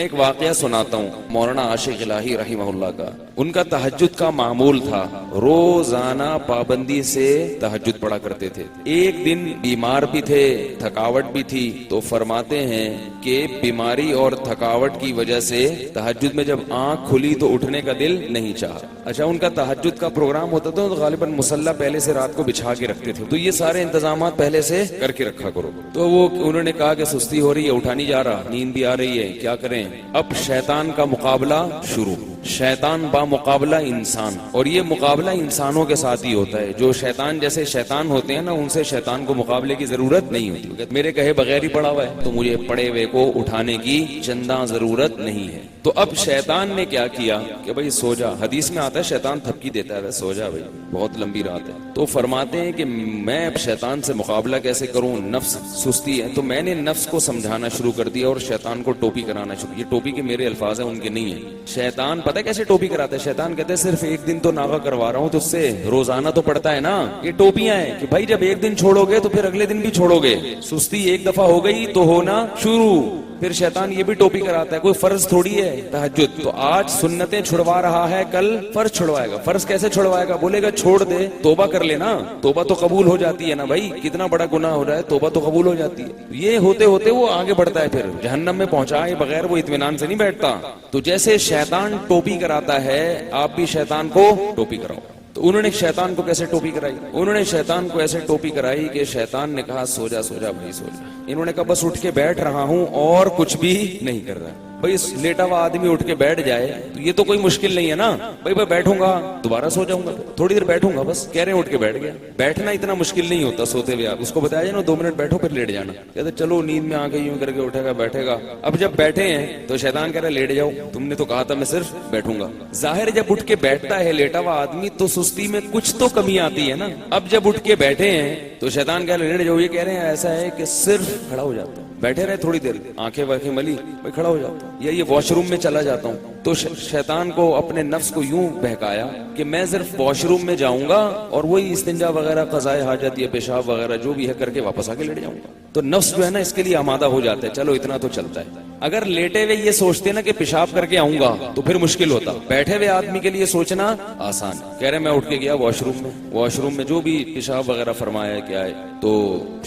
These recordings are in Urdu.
میں ایک واقعہ سناتا ہوں مولانا عاشق الہی رحمہ اللہ کا. ان کا تہجد کا معمول تھا, روزانہ پابندی سے تہجد پڑھا کرتے تھے. ایک دن بیمار بھی تھے, تھکاوٹ بھی تھی, تو فرماتے ہیں کہ بیماری اور تھکاوٹ کی وجہ سے تہجد میں جب آنکھ کھلی تو اٹھنے کا دل نہیں چاہا. اچھا, ان کا تہجد کا پروگرام ہوتا تھا تو غالباً مصلی پہلے سے رات کو بچھا کے رکھتے تھے, تو یہ سارے انتظامات پہلے سے کر کے رکھا کرو. تو وہ انہوں نے کہا کہ سستی ہو رہی ہے, اٹھا نہیں جا رہا, نیند بھی آ رہی ہے, کیا کریں؟ اب شیطان کا مقابلہ شروع. شیطان با مقابلہ انسان, اور یہ مقابلہ انسانوں کے ساتھ ہی ہوتا ہے. جو شیطان جیسے شیطان ہوتے ہیں نا, ان سے شیطان کو مقابلے کی ضرورت نہیں ہوتی. میرے کہے بغیر ہی پڑا ہوا ہے تو مجھے پڑے ہوئے کو اٹھانے کی چندہ ضرورت نہیں ہے. تو اب شیطان نے کیا کیا کہ بھائی سو جا. حدیث میں آتا ہے شیطان تھپکی دیتا ہے, سو جا بھائی, بہت لمبی رات ہے. تو فرماتے ہیں کہ میں اب شیطان سے مقابلہ کیسے کروں, نفس سستی ہے. تو میں نے نفس کو سمجھانا شروع کر دیا اور شیطان کو ٹوپی کرانا شروع. یہ ٹوپی کے میرے الفاظ ہیں, ان کے نہیں ہیں. شیطان پتہ ہے کیسے ٹوپی کراتا ہے؟ شیطان کہتے ہیں صرف ایک دن تو ناغہ کروا رہا ہوں, تو اس سے روزانہ تو پڑتا ہے نا. یہ ٹوپیاں ہیں کہ بھائی جب ایک دن چھوڑو گے تو پھر اگلے دن بھی چھوڑو گے. سستی ایک دفعہ ہو گئی تو ہونا شروع. پھر شیطان یہ بھی ٹوپی کراتا ہے. کوئی فرض تھوڑی ہے تہجد. تو آج سنتیں چھڑوا رہا ہے, کل فرض چھڑوائے گا. فرض کیسے چھڑوائے گا؟ بولے گا چھوڑ دے, توبہ کر لینا. توبہ تو قبول ہو جاتی ہے نا بھائی, کتنا بڑا گناہ ہو رہا ہے, توبہ تو قبول ہو جاتی ہے. یہ ہوتے ہوتے وہ آگے بڑھتا ہے, پھر جہنم میں پہنچائے بغیر وہ اطمینان سے نہیں بیٹھتا. تو جیسے شیطان ٹوپی کراتا ہے, آپ بھی شیطان کو ٹوپی کراؤ. تو انہوں نے شیطان کو کیسے ٹوپی کرائی؟ انہوں نے شیطان کو ایسے ٹوپی کرائی کہ شیطان نے کہا سو جا سو جا بھائی سو جا. انہوں نے کہا بس اٹھ کے بیٹھ رہا ہوں اور کچھ بھی نہیں کر رہا. بھائی لیٹا ہوا آدمی اٹھ کے بیٹھ جائے تو یہ تو کوئی مشکل نہیں ہے نا. بھائی میں بیٹھوں گا دوبارہ سو جاؤں گا, تھوڑی دیر بیٹھوں گا بس. کہہ رہے ہیں اٹھ کے بیٹھ گیا. بیٹھنا اتنا مشکل نہیں ہوتا سوتے ہوئے. آپ اس کو بتایا جائے نا 2 منٹ بیٹھو پھر لیٹ جانا, کہتے چلو نیند میں آ گئی یوں کر کے اٹھے گا بیٹھے گا. اب جب بیٹھے ہیں تو شیطان کہہ رہا ہے لیٹ جاؤ, تم نے تو کہا تھا میں صرف بیٹھوں گا. ظاہر جب اٹھ کے بیٹھتا ہے لیٹا ہوا آدمی تو سستی میں کچھ تو کمی آتی ہے نا. اب جب اٹھ کے بیٹھے ہیں تو شیطان کہہ رہا ہے لیٹ جاؤ. یہ کہہ رہے ہیں ایسا ہے کہ صرف کھڑا ہو جاتا ہوں, بیٹھے رہے تھوڑی دیر, آنکھیں واکھیں ملی, میں کھڑا ہو جاتا ہوں, یا یہ واش روم میں چلا جاتا ہوں. تو شیطان کو اپنے نفس کو یوں بہکایا کہ میں صرف واش روم میں جاؤں گا اور وہی استنجا وغیرہ قضائے حاجت یا پیشاب وغیرہ جو بھی ہے کر کے واپس آ کے لیٹ جاؤں گا. تو نفس جو ہے نا اس کے لیے آمادہ ہو جاتا ہے, چلو اتنا تو چلتا ہے. اگر لیٹے ہوئے یہ سوچتے نا کہ پیشاب کر کے آؤں گا تو پھر مشکل ہوتا. بیٹھے ہوئے آدمی کے لیے سوچنا آسان. کہہ رہے میں اٹھ کے گیا واش روم میں جو بھی پیشاب وغیرہ فرمایا کیا ہے. تو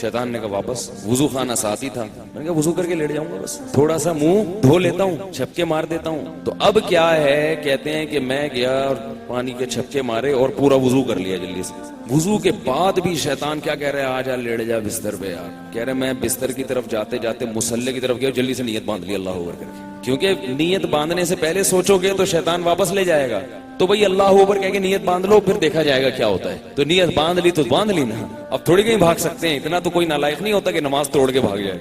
شیطان نے کہا واپس. وضو خانہ ساتھ ہی تھا, میں نے کہا وضو کر کے لیٹ جاؤں گا بس, تھوڑا سا منہ دھو لیتا ہوں, چھپکے مار دیتا ہوں. تو اب کیا ہے, کہتے ہیں کہ میں گیا اور پانی کے چھپکے مارے اور پورا وضو کر لیا جلدی سے. وضو کے بعد بھی شیطان کیا کہہ رہے ہیں, آ جا لیٹ جا بستر پہ یار. کہہ رہے میں بستر کی طرف جاتے جاتے مصلی کی طرف گیا, جلدی سے نیت باندھ لی اللہ اکبر کر کے. کیونکہ نیت باندھنے سے پہلے سوچو گے تو شیطان واپس لے جائے گا. تو بھئی اللہ اوپر کہہ کے نیت باندھ لو, پھر دیکھا جائے گا کیا ہوتا ہے. تو نیت باندھ لی تو باندھ لی نا, اب تھوڑی کہیں بھاگ سکتے ہیں. اتنا تو کوئی نالائق نہیں ہوتا کہ نماز توڑ کے بھاگ جائے.